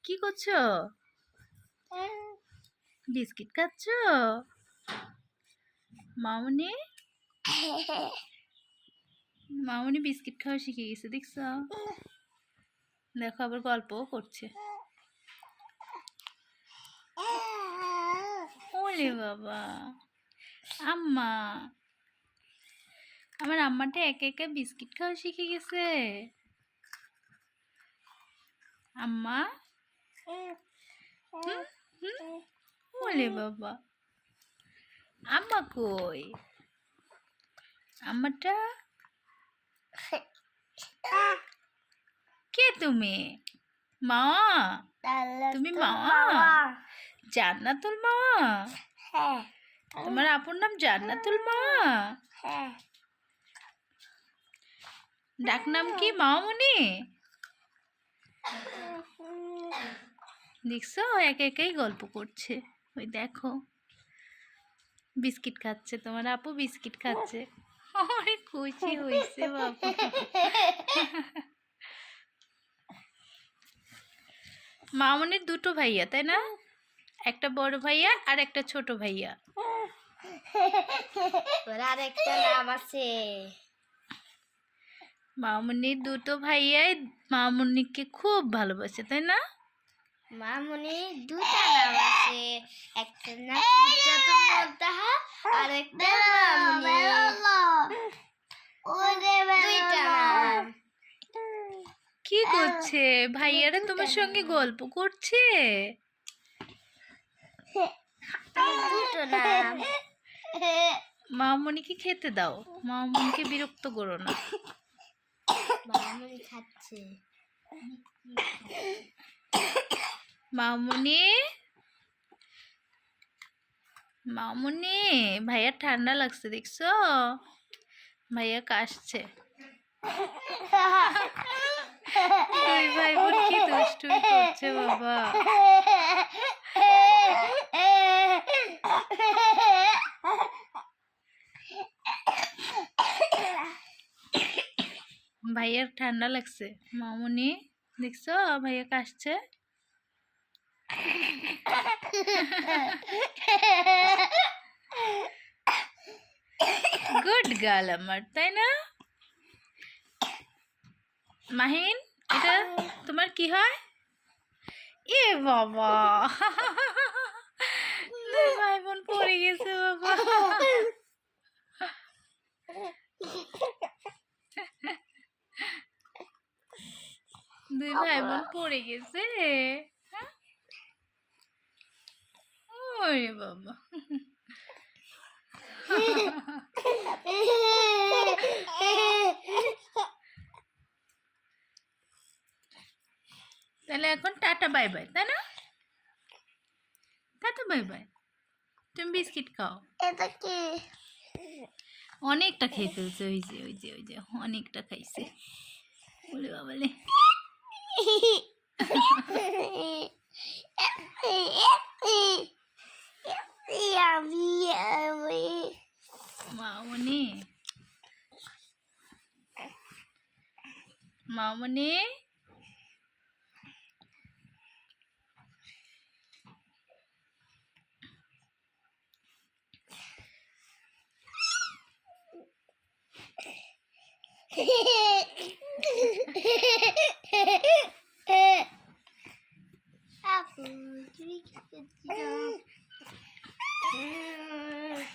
কি করছো? বিস্কিট খাচ্ছো? মামুনি মামুনি বিস্কিট খাওয়া শিখে গেছে, দেখছো? দেখো আবার গল্পও করছে। ওরে বাবা, আম্মা, আমার আম্মাটা একা একা বিস্কিট খাওয়া শিখে গেছে। আম্মা, ওরে বাবা, আম্মা কই? আম্মাটা কে? তুমি মা? তুমি মা? জান্নাতুল মা? তোমার আপুর নাম জান্নাতুল মা? ডাক নাম কি মামুনি? দেখছো একা একাই গল্প করছে। ওই দেখো বিস্কিট খাচ্ছে, তোমার আপু বিস্কিট খাচ্ছে। অনেক খুশি হয়েছে বাবা। মামুনির দুটো ভাইয়া, তাই না? একটা বড় ভাইয়া আর একটা ছোট ভাইয়া। আর একটা নাম আছে। মামুনির দুটো ভাইয়াই মামুনিকে খুব ভালোবাসে, তাই না? মামুনি দুটা নাম আছে, একটা নাম সিদ্ধাতুল মুনতাহা আর একটা মামুনি। দুইটা নাম। কি করছে ভাইয়ারা? তোমার সঙ্গে গল্প করছে? দুটো নাম। মামুনিকে খেতে দাও, মামুনিকে বিরক্ত করো না। মামুনি খাচ্ছে। মামুনি, মামুনি, ভাইয়া ঠান্ডা লাগছে, দেখছো? ভাইয়া কাশছে। দুই ভাই বোন কি দুষ্টুমি করছে বাবা। ভাইয়ার ঠান্ডা লাগছে। মামুনি, দেখছো ভাইয়া কাশছে। গুড গার্ল আমার, তাই না? মাহিন, এটা তোমার কি হয়? এ বাবা, দুই ভাই বোন পড়ে গেছে বাবা। দুই ভাই বোন পড়ে গেছে। ওরে বাবা। তাহলে এখন টাটা বাই বাই, তাই না? Tata bye bye. তুমি বিস্কিট খাও। এটা কি? অনেকটা খেয়ে ফেলছে, ওই যে অনেকটা খাইছে। বলে বাবালে। মামনি, মামনি, Apple.